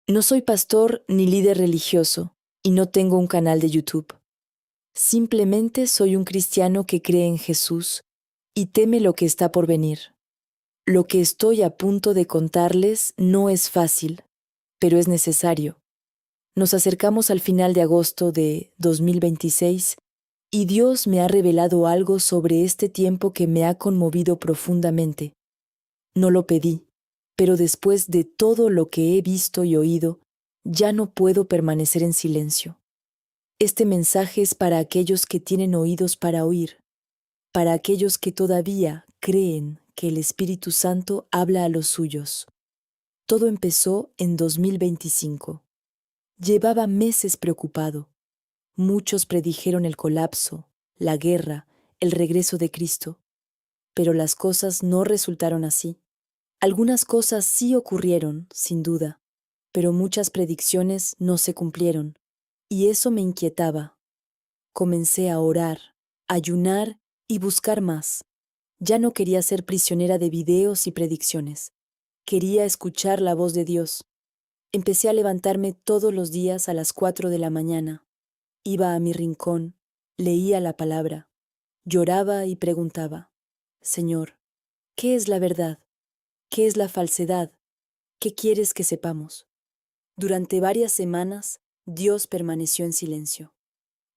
No soy pastor ni líder religioso y no tengo un canal de YouTube. Simplemente soy un cristiano que cree en Jesús y teme lo que está por venir. Lo que estoy a punto de contarles no es fácil, pero es necesario. Nos acercamos al final de agosto de 2026 y Dios me ha revelado algo sobre este tiempo que me ha conmovido profundamente. No lo pedí, pero después de todo lo que he visto y oído, ya no puedo permanecer en silencio. Este mensaje es para aquellos que tienen oídos para oír, para aquellos que todavía creen que el Espíritu Santo habla a los suyos. Todo empezó en 2025. Llevaba meses preocupado. Muchos predijeron el colapso, la guerra, el regreso de Cristo, pero las cosas no resultaron así. Algunas cosas sí ocurrieron, sin duda, pero muchas predicciones no se cumplieron, y eso me inquietaba. Comencé a orar, ayunar y buscar más. Ya no quería ser prisionera de videos y predicciones. Quería escuchar la voz de Dios. Empecé a levantarme todos los días a las 4 de la mañana. Iba a mi rincón, leía la palabra, lloraba y preguntaba: Señor, ¿qué es la verdad? ¿Qué es la falsedad? ¿Qué quieres que sepamos? Durante varias semanas, Dios permaneció en silencio.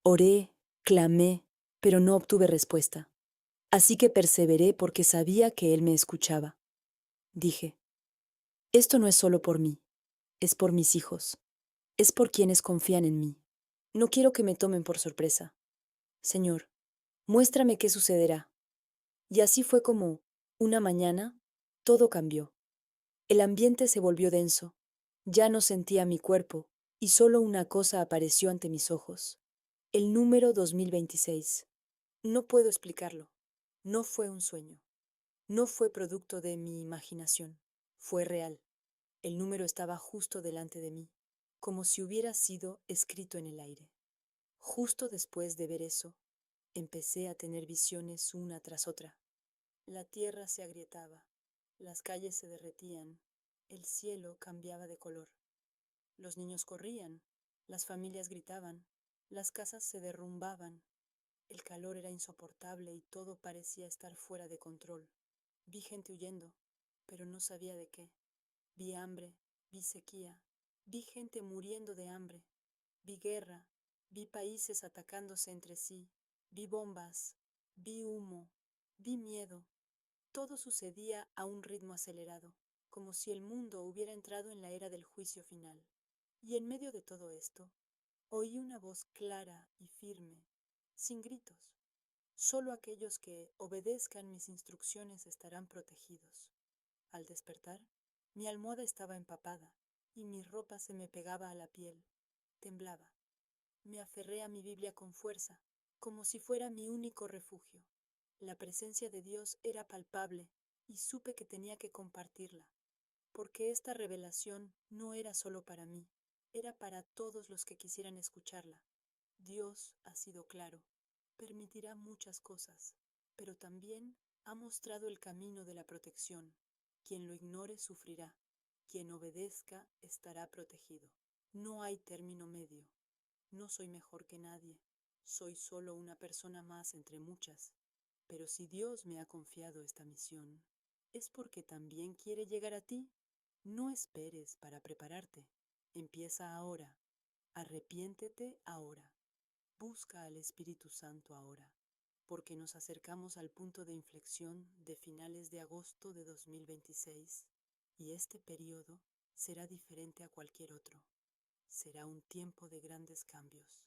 Oré, clamé, pero no obtuve respuesta. Así que perseveré porque sabía que Él me escuchaba. Dije: esto no es solo por mí, es por mis hijos, es por quienes confían en mí. No quiero que me tomen por sorpresa. Señor, muéstrame qué sucederá. Y así fue como, una mañana, todo cambió. El ambiente se volvió denso. Ya no sentía mi cuerpo y solo una cosa apareció ante mis ojos: el número 2026. No puedo explicarlo. No fue un sueño. No fue producto de mi imaginación. Fue real. El número estaba justo delante de mí, como si hubiera sido escrito en el aire. Justo después de ver eso, empecé a tener visiones una tras otra. La tierra se agrietaba, las calles se derretían, el cielo cambiaba de color. Los niños corrían, las familias gritaban, las casas se derrumbaban. El calor era insoportable y todo parecía estar fuera de control. Vi gente huyendo, pero no sabía de qué. Vi hambre, vi sequía, vi gente muriendo de hambre, vi guerra, vi países atacándose entre sí, vi bombas, vi humo, vi miedo. Todo sucedía a un ritmo acelerado, como si el mundo hubiera entrado en la era del juicio final. Y en medio de todo esto, oí una voz clara y firme, sin gritos. Solo aquellos que obedezcan mis instrucciones estarán protegidos. Al despertar, mi almohada estaba empapada y mi ropa se me pegaba a la piel. Temblaba. Me aferré a mi Biblia con fuerza, como si fuera mi único refugio. La presencia de Dios era palpable y supe que tenía que compartirla, porque esta revelación no era solo para mí, era para todos los que quisieran escucharla. Dios ha sido claro, permitirá muchas cosas, pero también ha mostrado el camino de la protección. Quien lo ignore sufrirá, quien obedezca estará protegido. No hay término medio. No soy mejor que nadie, soy solo una persona más entre muchas. Pero si Dios me ha confiado esta misión, es porque también quiere llegar a ti. No esperes para prepararte. Empieza ahora. Arrepiéntete ahora. Busca al Espíritu Santo ahora, porque nos acercamos al punto de inflexión de finales de agosto de 2026 y este periodo será diferente a cualquier otro. Será un tiempo de grandes cambios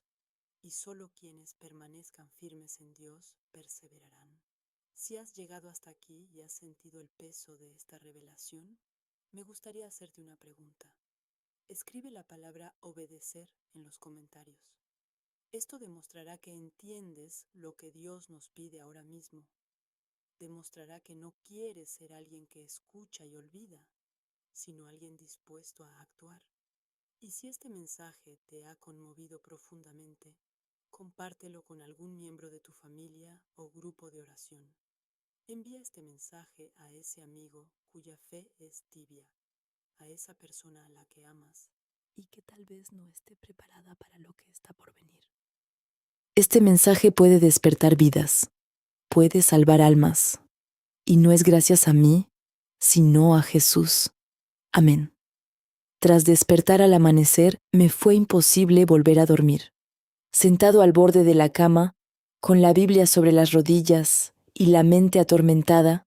y solo quienes permanezcan firmes en Dios perseverarán. Si has llegado hasta aquí y has sentido el peso de esta revelación, me gustaría hacerte una pregunta. Escribe la palabra obedecer en los comentarios. Esto demostrará que entiendes lo que Dios nos pide ahora mismo. Demostrará que no quieres ser alguien que escucha y olvida, sino alguien dispuesto a actuar. Y si este mensaje te ha conmovido profundamente, compártelo con algún miembro de tu familia o grupo de oración. Envía este mensaje a ese amigo cuya fe es tibia, a esa persona a la que amas, y que tal vez no esté preparada para lo que está por venir. Este mensaje puede despertar vidas, puede salvar almas, y no es gracias a mí, sino a Jesús. Amén. Tras despertar al amanecer, me fue imposible volver a dormir. Sentado al borde de la cama, con la Biblia sobre las rodillas y la mente atormentada,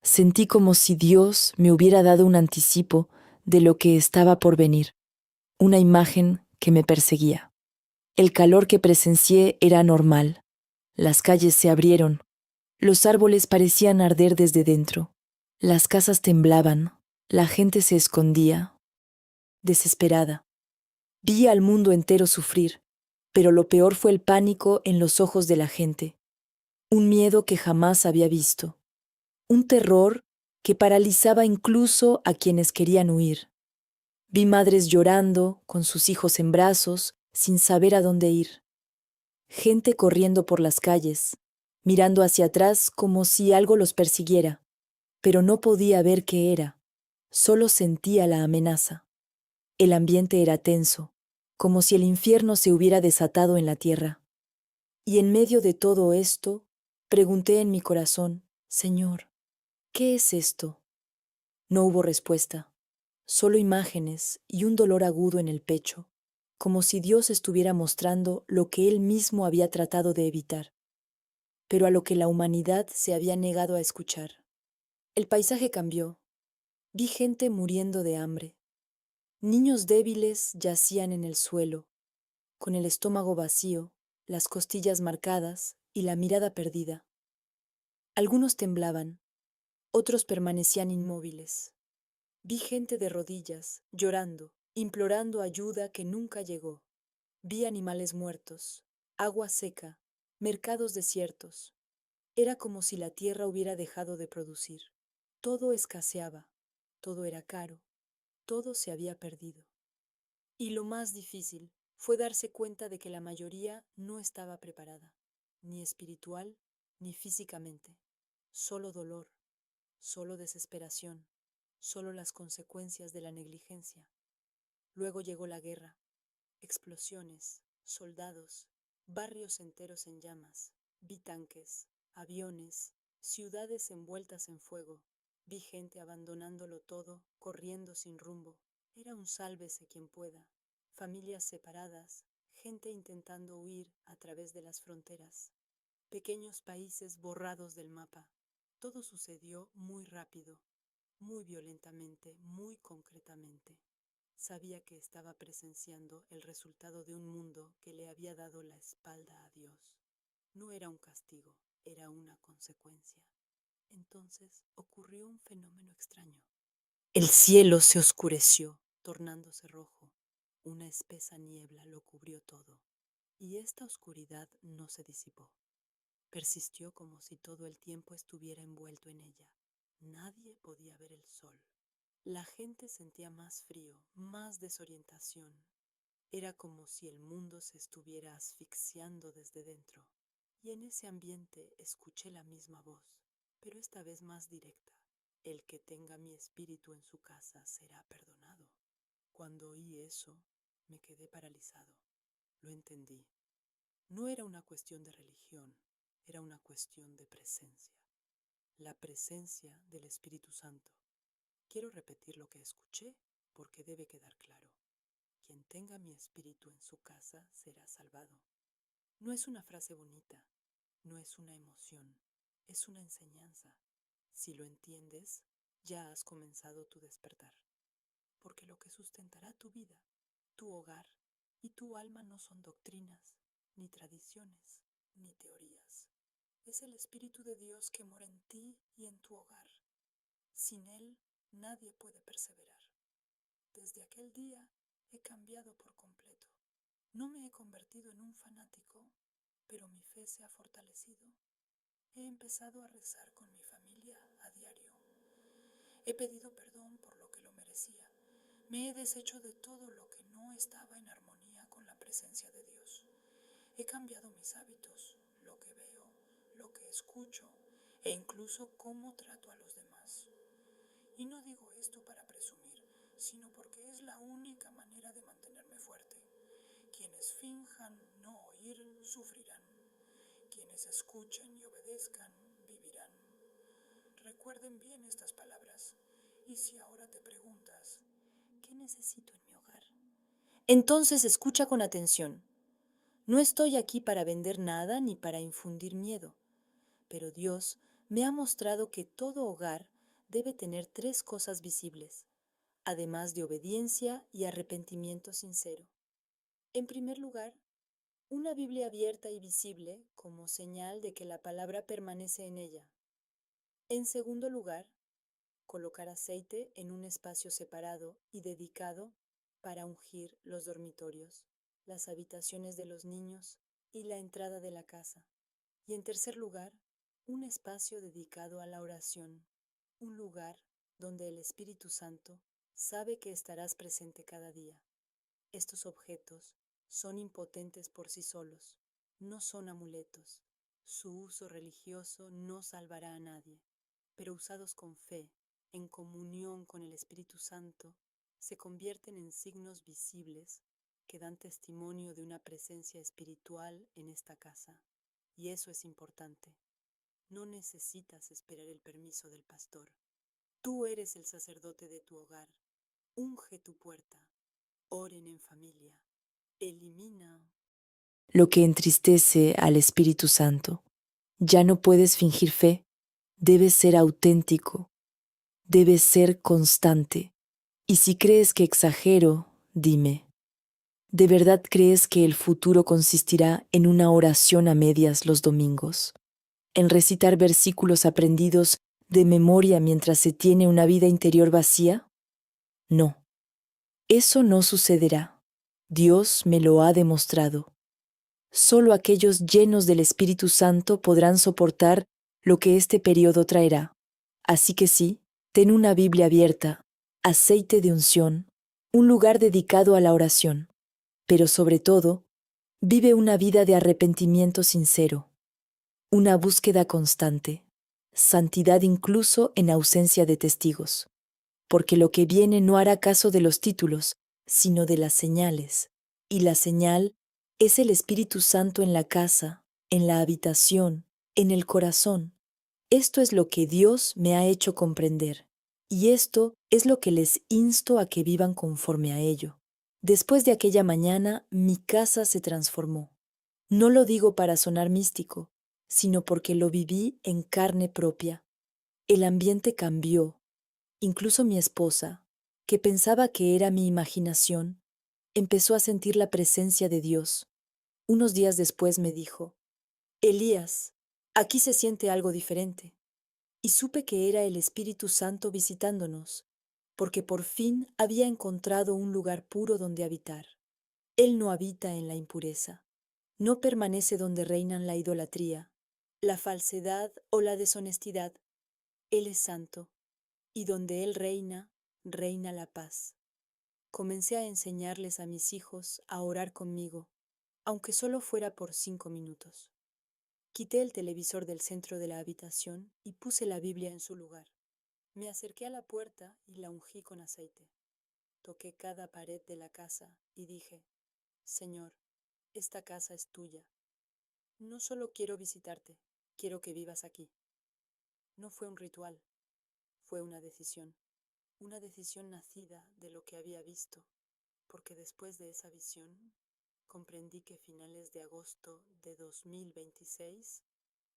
sentí como si Dios me hubiera dado un anticipo de lo que estaba por venir, una imagen que me perseguía. El calor que presencié era anormal. Las calles se abrieron, los árboles parecían arder desde dentro, las casas temblaban, la gente se escondía, desesperada. Vi al mundo entero sufrir, pero lo peor fue el pánico en los ojos de la gente, un miedo que jamás había visto, un terror que paralizaba incluso a quienes querían huir. Vi madres llorando, con sus hijos en brazos, sin saber a dónde ir. Gente corriendo por las calles, mirando hacia atrás como si algo los persiguiera, pero no podía ver qué era, solo sentía la amenaza. El ambiente era tenso, como si el infierno se hubiera desatado en la tierra. Y en medio de todo esto, pregunté en mi corazón, Señor, ¿qué es esto? No hubo respuesta, solo imágenes y un dolor agudo en el pecho, como si Dios estuviera mostrando lo que Él mismo había tratado de evitar, pero a lo que la humanidad se había negado a escuchar. El paisaje cambió. Vi gente muriendo de hambre. Niños débiles yacían en el suelo, con el estómago vacío, las costillas marcadas y la mirada perdida. Algunos temblaban, otros permanecían inmóviles. Vi gente de rodillas, llorando, implorando ayuda que nunca llegó. Vi animales muertos, agua seca, mercados desiertos. Era como si la tierra hubiera dejado de producir. Todo escaseaba, todo era caro, todo se había perdido. Y lo más difícil fue darse cuenta de que la mayoría no estaba preparada, ni espiritual ni físicamente. Solo dolor, solo desesperación, solo las consecuencias de la negligencia. Luego llegó la guerra, explosiones, soldados, barrios enteros en llamas. Vi tanques, aviones, ciudades envueltas en fuego. Vi gente abandonándolo todo, corriendo sin rumbo. Era un sálvese quien pueda. Familias separadas, gente intentando huir a través de las fronteras. Pequeños países borrados del mapa. Todo sucedió muy rápido, muy violentamente, muy concretamente. Sabía que estaba presenciando el resultado de un mundo que le había dado la espalda a Dios. No era un castigo, era una consecuencia. Entonces ocurrió un fenómeno extraño. El cielo se oscureció, tornándose rojo. Una espesa niebla lo cubrió todo, y esta oscuridad no se disipó. Persistió como si todo el tiempo estuviera envuelto en ella. Nadie podía ver el sol. La gente sentía más frío, más desorientación. Era como si el mundo se estuviera asfixiando desde dentro. Y en ese ambiente escuché la misma voz, pero esta vez más directa. El que tenga mi espíritu en su casa será perdonado. Cuando oí eso, me quedé paralizado. Lo entendí. No era una cuestión de religión, era una cuestión de presencia. La presencia del Espíritu Santo. Quiero repetir lo que escuché porque debe quedar claro. Quien tenga mi espíritu en su casa será salvado. No es una frase bonita, no es una emoción, es una enseñanza. Si lo entiendes, ya has comenzado tu despertar. Porque lo que sustentará tu vida, tu hogar y tu alma no son doctrinas, ni tradiciones, ni teorías. Es el Espíritu de Dios que mora en ti y en tu hogar. Sin Él, nadie puede perseverar. Desde aquel día he cambiado por completo. No me he convertido en un fanático, pero mi fe se ha fortalecido. He empezado a rezar con mi familia a diario. He pedido perdón por lo que lo merecía. Me he deshecho de todo lo que no estaba en armonía con la presencia de Dios. He cambiado mis hábitos, lo que veo, lo que escucho e incluso cómo trato a los demás. Y no digo esto para presumir, sino porque es la única manera de mantenerme fuerte. Quienes finjan no oír, sufrirán. Quienes escuchen y obedezcan, vivirán. Recuerden bien estas palabras. Y si ahora te preguntas, ¿qué necesito en mi hogar? Entonces escucha con atención. No estoy aquí para vender nada ni para infundir miedo, pero Dios me ha mostrado que todo hogar debe tener 3 cosas visibles, además de obediencia y arrepentimiento sincero. En primer lugar, una Biblia abierta y visible como señal de que la palabra permanece en ella. En segundo lugar, colocar aceite en un espacio separado y dedicado para ungir los dormitorios, las habitaciones de los niños y la entrada de la casa. Y en tercer lugar, un espacio dedicado a la oración, un lugar donde el Espíritu Santo sabe que estarás presente cada día. Estos objetos son impotentes por sí solos, no son amuletos. Su uso religioso no salvará a nadie, pero usados con fe, en comunión con el Espíritu Santo, se convierten en signos visibles que dan testimonio de una presencia espiritual en esta casa. Y eso es importante. No necesitas esperar el permiso del pastor. Tú eres el sacerdote de tu hogar. Unge tu puerta. Oren en familia. Elimina Lo que entristece al Espíritu Santo. Ya no puedes fingir fe, debes ser auténtico, debes ser constante. Y si crees que exagero, dime, ¿de verdad crees que el futuro consistirá en una oración a medias los domingos? ¿En recitar versículos aprendidos de memoria mientras se tiene una vida interior vacía? No, eso no sucederá. Dios me lo ha demostrado. Solo aquellos llenos del Espíritu Santo podrán soportar lo que este periodo traerá. Así que sí, ten una Biblia abierta, aceite de unción, un lugar dedicado a la oración, pero sobre todo, vive una vida de arrepentimiento sincero, una búsqueda constante, santidad incluso en ausencia de testigos, porque lo que viene no hará caso de los títulos, sino de las señales, y la señal es el Espíritu Santo en la casa, en la habitación, en el corazón. Esto es lo que Dios me ha hecho comprender, y esto es lo que les insto a que vivan conforme a ello. Después de aquella mañana, mi casa se transformó. No lo digo para sonar místico, sino porque lo viví en carne propia. El ambiente cambió. Incluso mi esposa, que pensaba que era mi imaginación, empezó a sentir la presencia de Dios. Unos días después me dijo, Elías, aquí se siente algo diferente. Y supe que era el Espíritu Santo visitándonos, porque por fin había encontrado un lugar puro donde habitar. Él no habita en la impureza, no permanece donde reinan la idolatría, la falsedad o la deshonestidad. Él es santo, y donde Él reina, reina la paz. Comencé a enseñarles a mis hijos a orar conmigo, aunque solo fuera por 5 minutos. Quité el televisor del centro de la habitación y puse la Biblia en su lugar. Me acerqué a la puerta y la ungí con aceite. Toqué cada pared de la casa y dije, Señor, esta casa es tuya. No solo quiero visitarte, quiero que vivas aquí. No fue un ritual, fue una decisión nacida de lo que había visto, porque después de esa visión comprendí que finales de agosto de 2026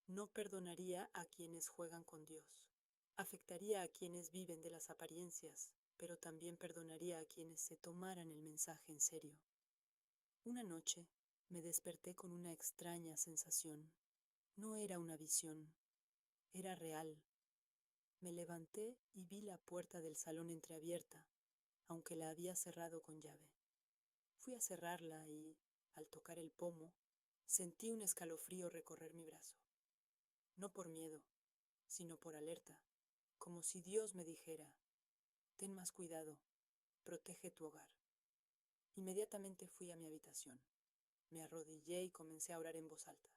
no perdonaría a quienes juegan con Dios. Afectaría a quienes viven de las apariencias, pero también perdonaría a quienes se tomaran el mensaje en serio. Una noche me desperté con una extraña sensación. No era una visión, era real. Me levanté y vi la puerta del salón entreabierta, aunque la había cerrado con llave. Fui a cerrarla y, al tocar el pomo, sentí un escalofrío recorrer mi brazo. No por miedo, sino por alerta, como si Dios me dijera, ten más cuidado, protege tu hogar. Inmediatamente fui a mi habitación. Me arrodillé y comencé a orar en voz alta.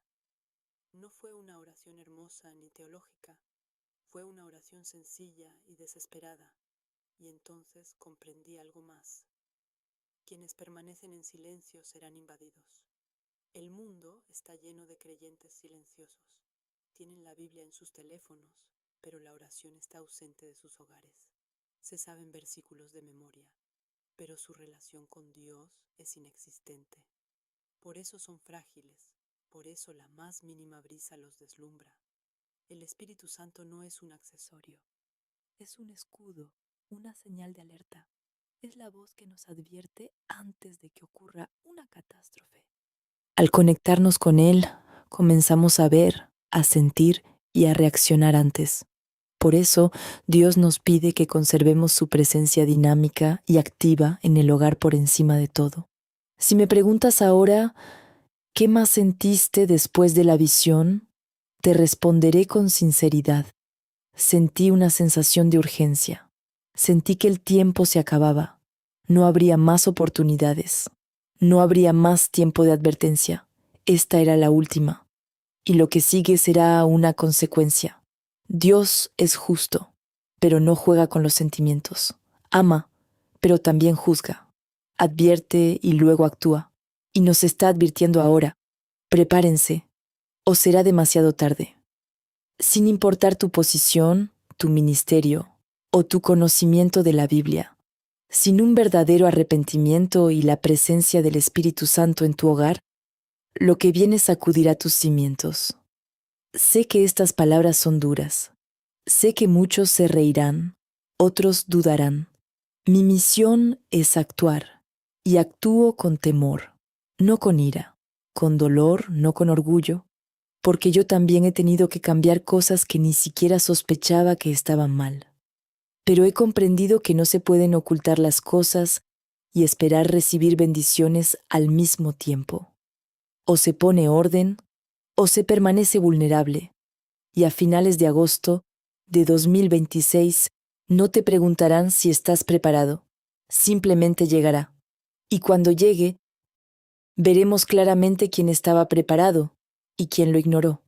No fue una oración hermosa ni teológica, fue una oración sencilla y desesperada. Y entonces comprendí algo más. Quienes permanecen en silencio serán invadidos. El mundo está lleno de creyentes silenciosos. Tienen la Biblia en sus teléfonos, pero la oración está ausente de sus hogares. Se saben versículos de memoria, pero su relación con Dios es inexistente. Por eso son frágiles, por eso la más mínima brisa los deslumbra. El Espíritu Santo no es un accesorio, es un escudo, una señal de alerta. Es la voz que nos advierte antes de que ocurra una catástrofe. Al conectarnos con Él, comenzamos a ver, a sentir y a reaccionar antes. Por eso, Dios nos pide que conservemos su presencia dinámica y activa en el hogar por encima de todo. Si me preguntas ahora, ¿qué más sentiste después de la visión? Te responderé con sinceridad. Sentí una sensación de urgencia. Sentí que el tiempo se acababa. No habría más oportunidades. No habría más tiempo de advertencia. Esta era la última. Y lo que sigue será una consecuencia. Dios es justo, pero no juega con los sentimientos. Ama, pero también juzga. Advierte y luego actúa. Y nos está advirtiendo ahora. Prepárense, o será demasiado tarde. Sin importar tu posición, tu ministerio o tu conocimiento de la Biblia, sin un verdadero arrepentimiento y la presencia del Espíritu Santo en tu hogar, lo que viene sacudirá tus cimientos. Sé que estas palabras son duras. Sé que muchos se reirán, otros dudarán. Mi misión es actuar, y actúo con temor, no con ira, con dolor, no con orgullo, porque yo también he tenido que cambiar cosas que ni siquiera sospechaba que estaban mal. Pero he comprendido que no se pueden ocultar las cosas y esperar recibir bendiciones al mismo tiempo. O se pone orden, o se permanece vulnerable. Y a finales de agosto de 2026 no te preguntarán si estás preparado. Simplemente llegará. Y cuando llegue, veremos claramente quién estaba preparado y quién lo ignoró.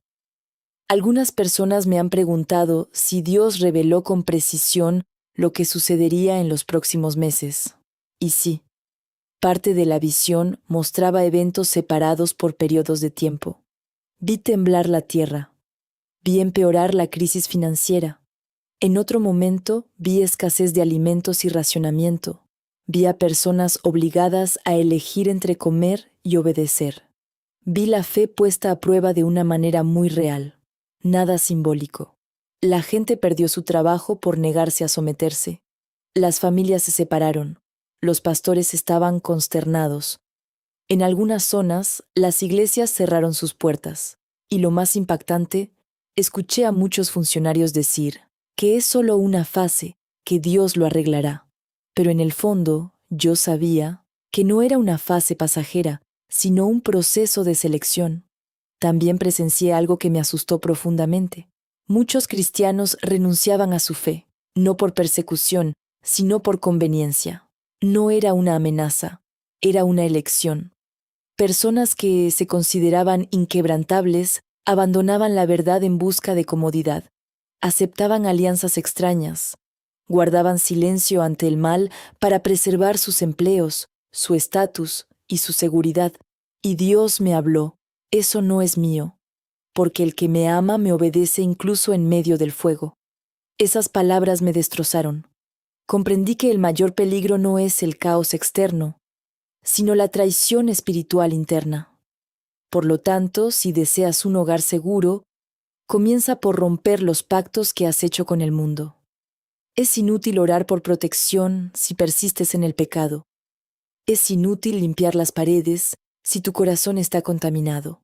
Algunas personas me han preguntado si Dios reveló con precisión lo que sucedería en los próximos meses. Y sí, parte de la visión mostraba eventos separados por periodos de tiempo. Vi temblar la tierra. Vi empeorar la crisis financiera. En otro momento vi escasez de alimentos y racionamiento. Vi a personas obligadas a elegir entre comer y obedecer. Vi la fe puesta a prueba de una manera muy real. Nada simbólico. La gente perdió su trabajo por negarse a someterse. Las familias se separaron. Los pastores estaban consternados. En algunas zonas, las iglesias cerraron sus puertas. Y lo más impactante, escuché a muchos funcionarios decir que es solo una fase, que Dios lo arreglará. Pero en el fondo, yo sabía que no era una fase pasajera, sino un proceso de selección. También presencié algo que me asustó profundamente. Muchos cristianos renunciaban a su fe, no por persecución, sino por conveniencia. No era una amenaza, era una elección. Personas que se consideraban inquebrantables abandonaban la verdad en busca de comodidad, aceptaban alianzas extrañas, guardaban silencio ante el mal para preservar sus empleos, su estatus y su seguridad. Y Dios me habló: eso no es mío, porque el que me ama me obedece incluso en medio del fuego. Esas palabras me destrozaron. Comprendí que el mayor peligro no es el caos externo, sino la traición espiritual interna. Por lo tanto, si deseas un hogar seguro, comienza por romper los pactos que has hecho con el mundo. Es inútil orar por protección si persistes en el pecado. Es inútil limpiar las paredes si tu corazón está contaminado.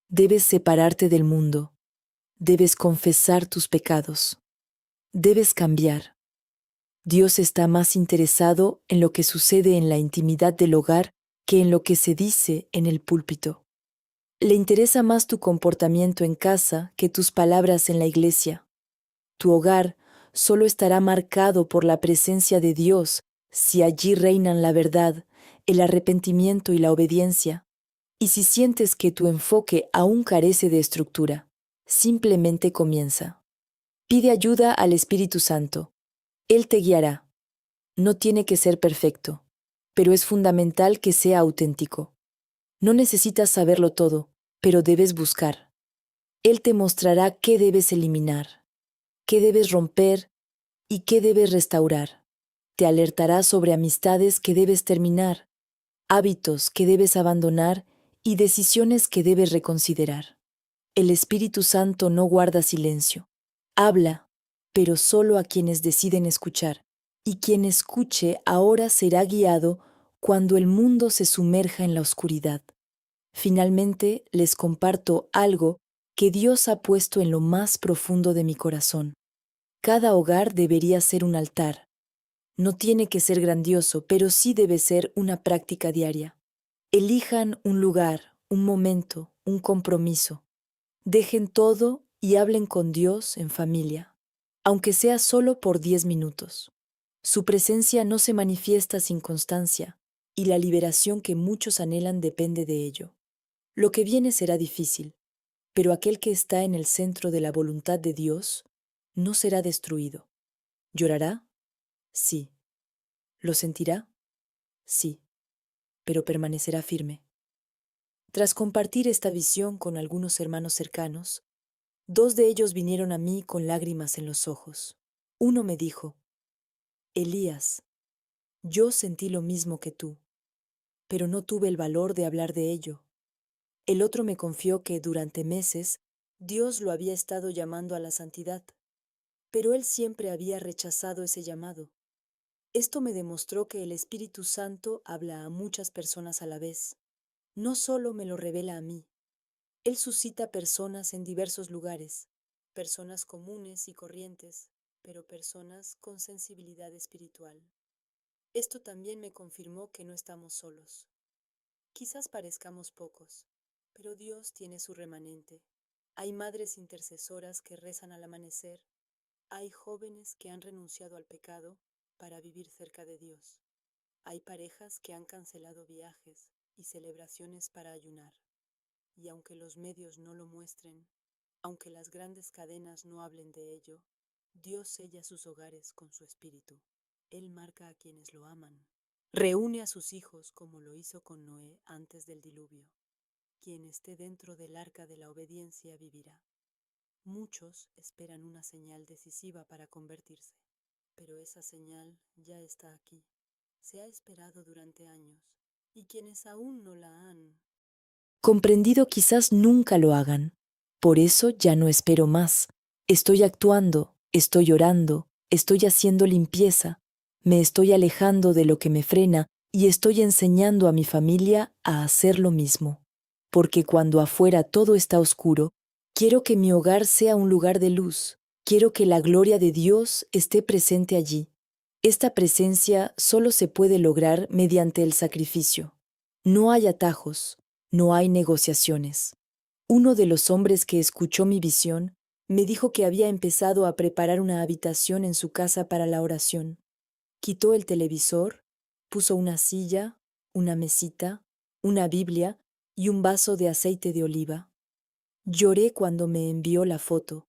Debes separarte del mundo. Debes confesar tus pecados. Debes cambiar. Dios está más interesado en lo que sucede en la intimidad del hogar que en lo que se dice en el púlpito. Le interesa más tu comportamiento en casa que tus palabras en la iglesia. Tu hogar solo estará marcado por la presencia de Dios si allí reinan la verdad, el arrepentimiento y la obediencia. Y si sientes que tu enfoque aún carece de estructura, simplemente comienza. Pide ayuda al Espíritu Santo. Él te guiará. No tiene que ser perfecto, pero es fundamental que sea auténtico. No necesitas saberlo todo, pero debes buscar. Él te mostrará qué debes eliminar, qué debes romper y qué debes restaurar. Te alertará sobre amistades que debes terminar, hábitos que debes abandonar y decisiones que debes reconsiderar. El Espíritu Santo no guarda silencio. Habla, pero solo a quienes deciden escuchar. Y quien escuche ahora será guiado cuando el mundo se sumerja en la oscuridad. Finalmente, les comparto algo que Dios ha puesto en lo más profundo de mi corazón. Cada hogar debería ser un altar. No tiene que ser grandioso, pero sí debe ser una práctica diaria. Elijan un lugar, un momento, un compromiso. Dejen todo y hablen con Dios en familia, aunque sea solo por 10 minutos. Su presencia no se manifiesta sin constancia, y la liberación que muchos anhelan depende de ello. Lo que viene será difícil, pero aquel que está en el centro de la voluntad de Dios no será destruido. ¿Llorará? Sí. ¿Lo sentirá? Sí, pero permanecerá firme. Tras compartir esta visión con algunos hermanos cercanos, 2 de ellos vinieron a mí con lágrimas en los ojos. Uno me dijo: Elías, yo sentí lo mismo que tú, pero no tuve el valor de hablar de ello. El otro me confió que durante meses Dios lo había estado llamando a la santidad, pero él siempre había rechazado ese llamado. Esto me demostró que el Espíritu Santo habla a muchas personas a la vez. No solo me lo revela a mí, Él suscita personas en diversos lugares, personas comunes y corrientes, pero personas con sensibilidad espiritual. Esto también me confirmó que no estamos solos. Quizás parezcamos pocos, pero Dios tiene su remanente. Hay madres intercesoras que rezan al amanecer, hay jóvenes que han renunciado al pecado para vivir cerca de Dios. Hay parejas que han cancelado viajes y celebraciones para ayunar. Y aunque los medios no lo muestren, aunque las grandes cadenas no hablen de ello, Dios sella sus hogares con su espíritu. Él marca a quienes lo aman. Reúne a sus hijos como lo hizo con Noé antes del diluvio. Quien esté dentro del arca de la obediencia vivirá. Muchos esperan una señal decisiva para convertirse, pero esa señal ya está aquí. Se ha esperado durante años, y quienes aún no la han comprendido quizás nunca lo hagan. Por eso ya no espero más. Estoy actuando, estoy orando, estoy haciendo limpieza, me estoy alejando de lo que me frena y estoy enseñando a mi familia a hacer lo mismo. Porque cuando afuera todo está oscuro, quiero que mi hogar sea un lugar de luz. Quiero que la gloria de Dios esté presente allí. Esta presencia solo se puede lograr mediante el sacrificio. No hay atajos, no hay negociaciones. Uno de los hombres que escuchó mi visión me dijo que había empezado a preparar una habitación en su casa para la oración. Quitó el televisor, puso una silla, una mesita, una Biblia y un vaso de aceite de oliva. Lloré cuando me envió la foto,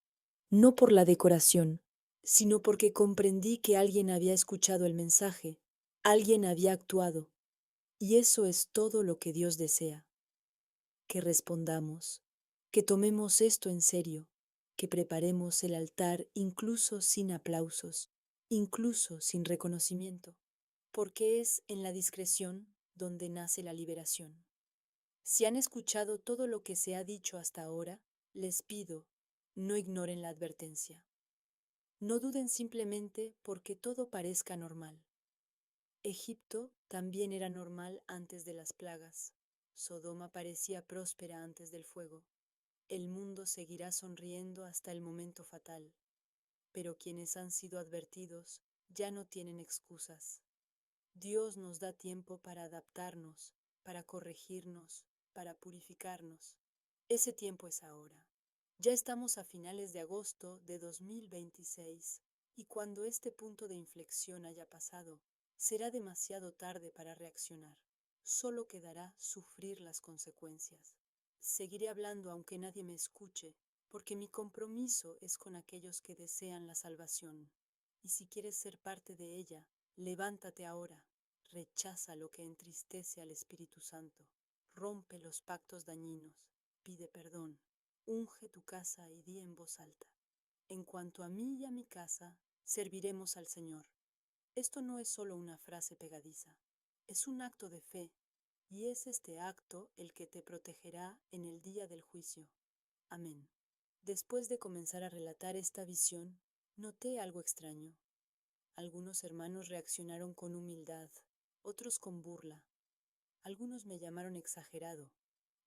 no por la decoración, sino porque comprendí que alguien había escuchado el mensaje, alguien había actuado, y eso es todo lo que Dios desea. Que respondamos, que tomemos esto en serio, que preparemos el altar incluso sin aplausos, incluso sin reconocimiento, porque es en la discreción donde nace la liberación. Si han escuchado todo lo que se ha dicho hasta ahora, les pido, no ignoren la advertencia. No duden simplemente porque todo parezca normal. Egipto también era normal antes de las plagas. Sodoma parecía próspera antes del fuego. El mundo seguirá sonriendo hasta el momento fatal. Pero quienes han sido advertidos ya no tienen excusas. Dios nos da tiempo para adaptarnos, para corregirnos, para purificarnos. Ese tiempo es ahora. Ya estamos a finales de agosto de 2026 y cuando este punto de inflexión haya pasado, será demasiado tarde para reaccionar. Solo quedará sufrir las consecuencias. Seguiré hablando aunque nadie me escuche, porque mi compromiso es con aquellos que desean la salvación. Y si quieres ser parte de ella, Levántate ahora, rechaza lo que entristece al Espíritu Santo, rompe los pactos dañinos, pide perdón, unge tu casa y di en voz alta: en cuanto a mí y a mi casa, serviremos al Señor. Esto no es solo una frase pegadiza, es un acto de fe, y es este acto el que te protegerá en el día del juicio. Amén. Después de comenzar a relatar esta visión, noté algo extraño. Algunos hermanos reaccionaron con humildad, otros con burla. Algunos me llamaron exagerado,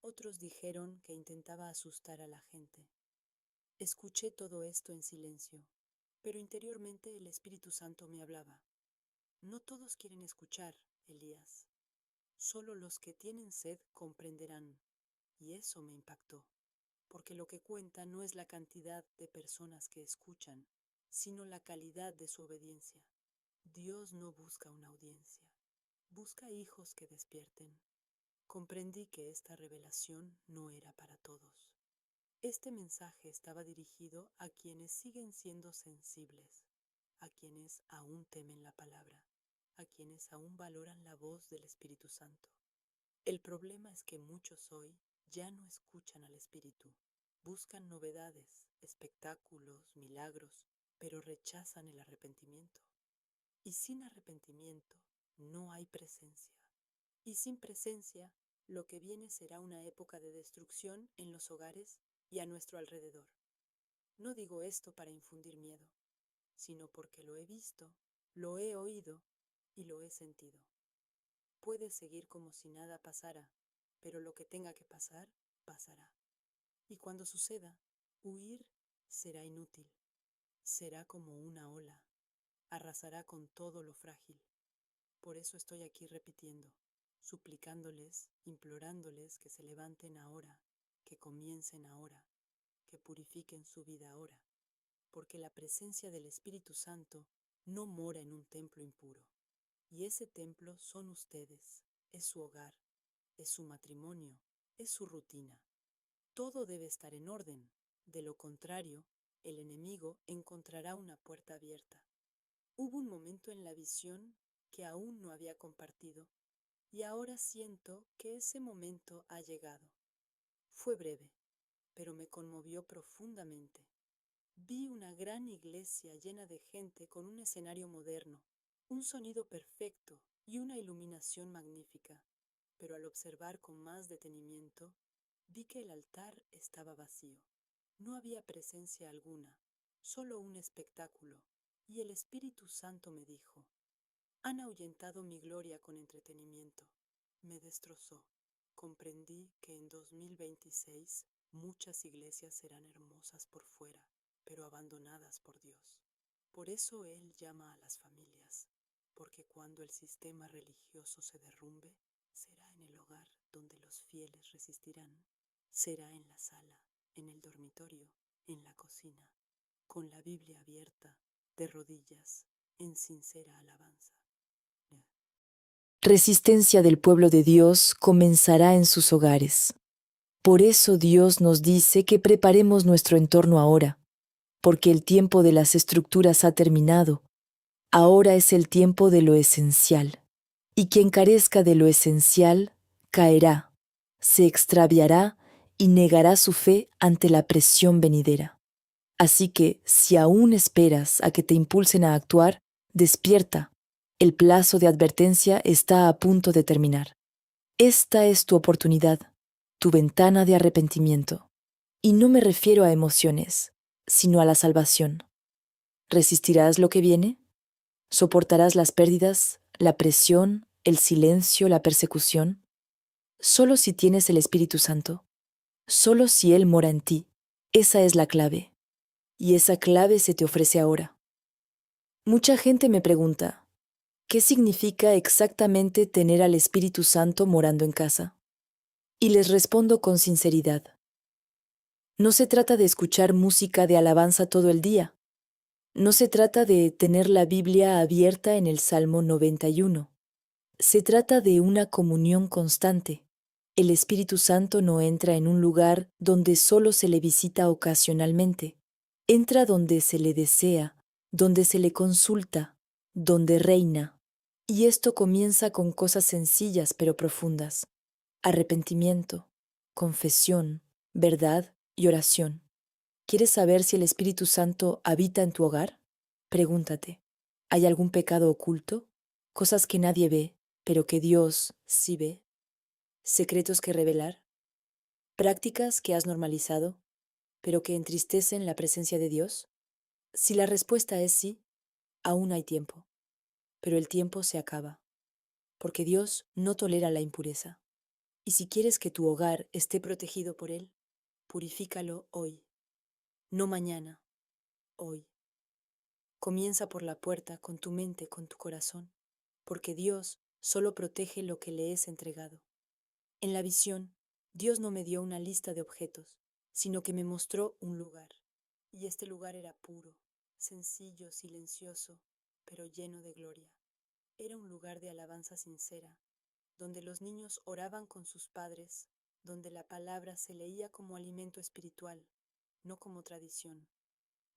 otros dijeron que intentaba asustar a la gente. Escuché todo esto en silencio, pero interiormente el Espíritu Santo me hablaba. No todos quieren escuchar, Elías. Solo los que tienen sed comprenderán. Y eso me impactó, porque lo que cuenta no es la cantidad de personas que escuchan, sino la calidad de su obediencia. Dios no busca una audiencia, busca hijos que despierten. Comprendí que esta revelación no era para todos. Este mensaje estaba dirigido a quienes siguen siendo sensibles, a quienes aún temen la palabra, a quienes aún valoran la voz del Espíritu Santo. El problema es que muchos hoy ya no escuchan al Espíritu, buscan novedades, espectáculos, milagros, pero rechazan el arrepentimiento. Y sin arrepentimiento no hay presencia. Y sin presencia, lo que viene será una época de destrucción en los hogares y a nuestro alrededor. No digo esto para infundir miedo, sino porque lo he visto, lo he oído y lo he sentido. Puedes seguir como si nada pasara, pero lo que tenga que pasar, pasará. Y cuando suceda, huir será inútil. Será como una ola. Arrasará con todo lo frágil. Por eso estoy aquí repitiendo, suplicándoles, implorándoles que se levanten ahora, que comiencen ahora, que purifiquen su vida ahora, porque la presencia del Espíritu Santo no mora en un templo impuro. Y ese templo son ustedes, es su hogar, es su matrimonio, es su rutina. Todo debe estar en orden, de lo contrario, el enemigo encontrará una puerta abierta. Hubo un momento en la visión que aún no había compartido, y ahora siento que ese momento ha llegado. Fue breve, pero me conmovió profundamente. Vi una gran iglesia llena de gente con un escenario moderno, un sonido perfecto y una iluminación magnífica, pero al observar con más detenimiento, vi que el altar estaba vacío. No había presencia alguna, solo un espectáculo, y el Espíritu Santo me dijo: han ahuyentado mi gloria con entretenimiento. Me destrozó. Comprendí que en 2026 muchas iglesias serán hermosas por fuera, pero abandonadas por Dios. Por eso Él llama a las familias, porque cuando el sistema religioso se derrumbe, será en el hogar donde los fieles resistirán. Será en la sala, en el dormitorio, en la cocina, con la Biblia abierta, de rodillas, en sincera alabanza. Resistencia del pueblo de Dios comenzará en sus hogares. Por eso Dios nos dice que preparemos nuestro entorno ahora, porque el tiempo de las estructuras ha terminado. Ahora es el tiempo de lo esencial. Y quien carezca de lo esencial, caerá, se extraviará y negará su fe ante la presión venidera. Así que, si aún esperas a que te impulsen a actuar, despierta. El plazo de advertencia está a punto de terminar. Esta es tu oportunidad, tu ventana de arrepentimiento. Y no me refiero a emociones, sino a la salvación. ¿Resistirás lo que viene? ¿Soportarás las pérdidas, la presión, el silencio, la persecución? Solo si tienes el Espíritu Santo, solo si Él mora en ti. Esa es la clave. Y esa clave se te ofrece ahora. Mucha gente me pregunta, ¿qué significa exactamente tener al Espíritu Santo morando en casa? Y les respondo con sinceridad. No se trata de escuchar música de alabanza todo el día. No se trata de tener la Biblia abierta en el Salmo 91. Se trata de una comunión constante. El Espíritu Santo no entra en un lugar donde solo se le visita ocasionalmente. Entra donde se le desea, donde se le consulta, donde reina. Y esto comienza con cosas sencillas pero profundas: arrepentimiento, confesión, verdad y oración. ¿Quieres saber si el Espíritu Santo habita en tu hogar? Pregúntate, ¿hay algún pecado oculto? Cosas que nadie ve, pero que Dios sí ve. ¿Secretos que revelar? ¿Prácticas que has normalizado, pero que entristecen la presencia de Dios? Si la respuesta es sí, aún hay tiempo, pero el tiempo se acaba, porque Dios no tolera la impureza. Y si quieres que tu hogar esté protegido por Él, purifícalo hoy, no mañana, hoy. Comienza por la puerta con tu mente, con tu corazón, porque Dios solo protege lo que le es entregado. En la visión, Dios no me dio una lista de objetos, sino que me mostró un lugar. Y este lugar era puro, sencillo, silencioso, pero lleno de gloria. Era un lugar de alabanza sincera, donde los niños oraban con sus padres, donde la palabra se leía como alimento espiritual, no como tradición,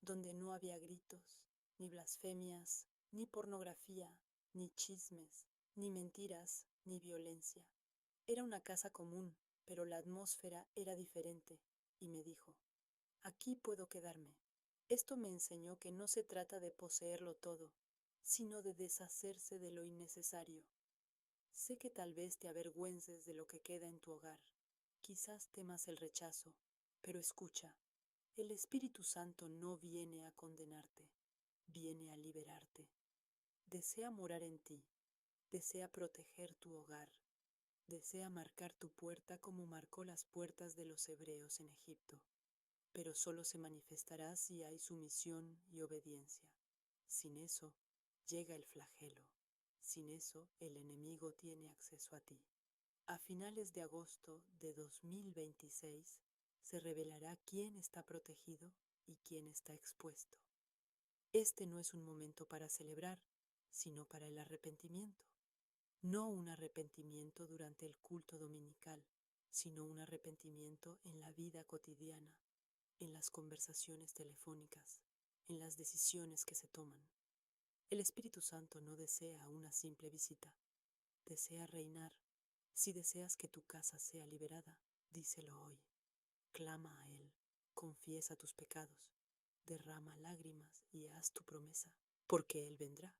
donde no había gritos, ni blasfemias, ni pornografía, ni chismes, ni mentiras, ni violencia. Era una casa común, pero la atmósfera era diferente, y me dijo: aquí puedo quedarme. Esto me enseñó que no se trata de poseerlo todo, sino de deshacerse de lo innecesario. Sé que tal vez te avergüences de lo que queda en tu hogar, quizás temas el rechazo, pero escucha, el Espíritu Santo no viene a condenarte, viene a liberarte. Desea morar en ti, desea proteger tu hogar, desea marcar tu puerta como marcó las puertas de los hebreos en Egipto, pero solo se manifestará si hay sumisión y obediencia. Sin eso, llega el flagelo. Sin eso, el enemigo tiene acceso a ti. A finales de agosto de 2026, se revelará quién está protegido y quién está expuesto. Este no es un momento para celebrar, sino para el arrepentimiento. No un arrepentimiento durante el culto dominical, sino un arrepentimiento en la vida cotidiana, en las conversaciones telefónicas, en las decisiones que se toman. El Espíritu Santo no desea una simple visita, desea reinar. Si deseas que tu casa sea liberada, díselo hoy. Clama a Él, confiesa tus pecados, derrama lágrimas y haz tu promesa, porque Él vendrá.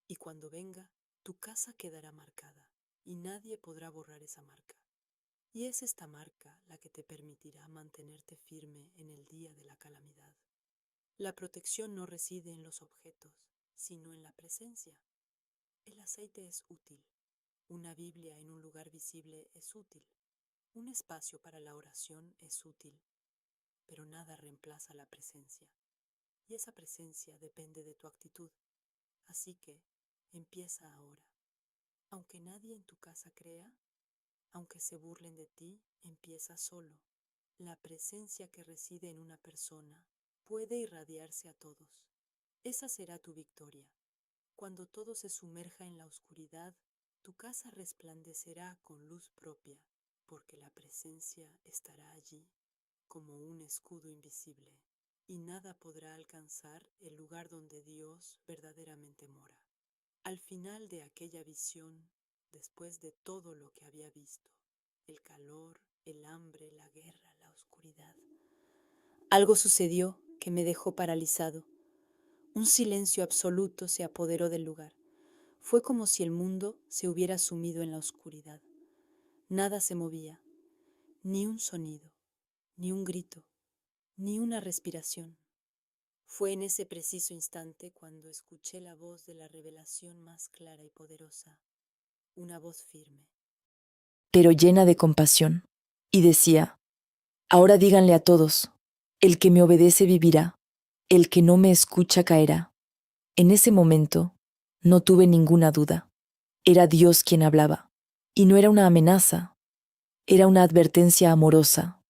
Y cuando venga, tu casa quedará marcada, y nadie podrá borrar esa marca. Y es esta marca la que te permitirá mantenerte firme en el día de la calamidad. La protección no reside en los objetos, sino en la presencia. El aceite es útil. Una Biblia en un lugar visible es útil. Un espacio para la oración es útil. Pero nada reemplaza la presencia. Y esa presencia depende de tu actitud. Así que, empieza ahora. Aunque nadie en tu casa crea, aunque se burlen de ti, empieza solo. La presencia que reside en una persona puede irradiarse a todos. Esa será tu victoria. Cuando todo se sumerja en la oscuridad, tu casa resplandecerá con luz propia, porque la presencia estará allí como un escudo invisible, y nada podrá alcanzar el lugar donde Dios verdaderamente mora. Al final de aquella visión, después de todo lo que había visto, el calor, el hambre, la guerra, la oscuridad, algo sucedió que me dejó paralizado. Un silencio absoluto se apoderó del lugar. Fue como si el mundo se hubiera sumido en la oscuridad. Nada se movía, ni un sonido, ni un grito, ni una respiración. Fue en ese preciso instante cuando escuché la voz de la revelación más clara y poderosa, una voz firme, pero llena de compasión, y decía: ahora díganle a todos, el que me obedece vivirá, el que no me escucha caerá. En ese momento, no tuve ninguna duda. Era Dios quien hablaba, y no era una amenaza, era una advertencia amorosa,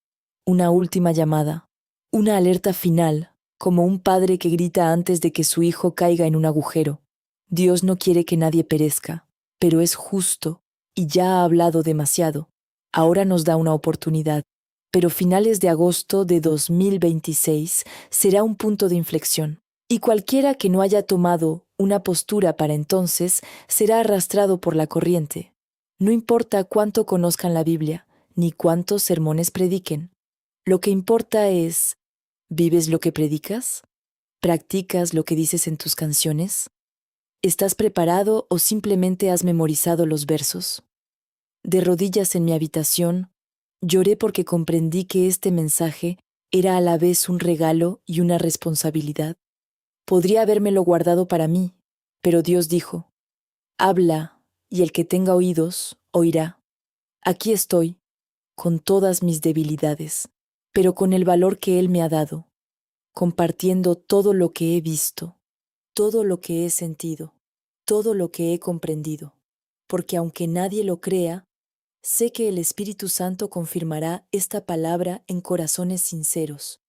una última llamada, una alerta final, como un padre que grita antes de que su hijo caiga en un agujero. Dios no quiere que nadie perezca, pero es justo y ya ha hablado demasiado. Ahora nos da una oportunidad, pero finales de agosto de 2026 será un punto de inflexión. Y cualquiera que no haya tomado una postura para entonces será arrastrado por la corriente. No importa cuánto conozcan la Biblia, ni cuántos sermones prediquen. Lo que importa es, ¿vives lo que predicas? ¿Practicas lo que dices en tus canciones? ¿Estás preparado o simplemente has memorizado los versos? De rodillas en mi habitación, lloré porque comprendí que este mensaje era a la vez un regalo y una responsabilidad. Podría habérmelo guardado para mí, pero Dios dijo, habla, y el que tenga oídos, oirá. Aquí estoy, con todas mis debilidades, pero con el valor que Él me ha dado, compartiendo todo lo que he visto, todo lo que he sentido, todo lo que he comprendido, porque aunque nadie lo crea, sé que el Espíritu Santo confirmará esta palabra en corazones sinceros.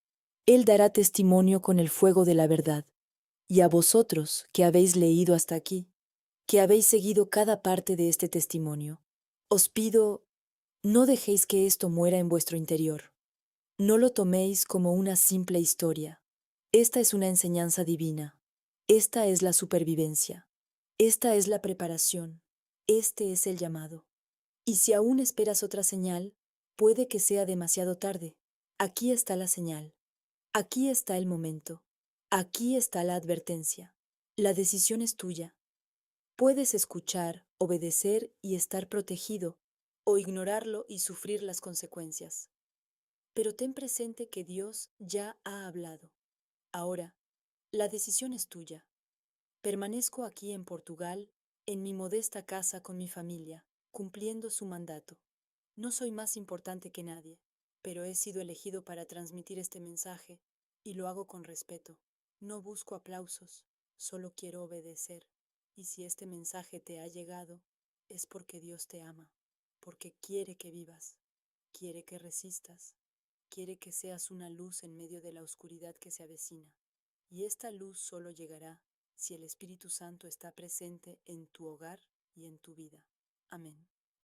Él dará testimonio con el fuego de la verdad. Y a vosotros, que habéis leído hasta aquí, que habéis seguido cada parte de este testimonio, os pido, no dejéis que esto muera en vuestro interior. No lo toméis como una simple historia. Esta es una enseñanza divina. Esta es la supervivencia. Esta es la preparación. Este es el llamado. Y si aún esperas otra señal, puede que sea demasiado tarde. Aquí está la señal. Aquí está el momento. Aquí está la advertencia. La decisión es tuya. Puedes escuchar, obedecer y estar protegido, o ignorarlo y sufrir las consecuencias. Pero ten presente que Dios ya ha hablado. Ahora, la decisión es tuya. Permanezco aquí en Portugal, en mi modesta casa con mi familia, cumpliendo su mandato. No soy más importante que nadie, pero he sido elegido para transmitir este mensaje y lo hago con respeto. No busco aplausos, solo quiero obedecer. Y si este mensaje te ha llegado, es porque Dios te ama, porque quiere que vivas, quiere que resistas, quiere que seas una luz en medio de la oscuridad que se avecina. Y esta luz solo llegará si el Espíritu Santo está presente en tu hogar y en tu vida. Amén.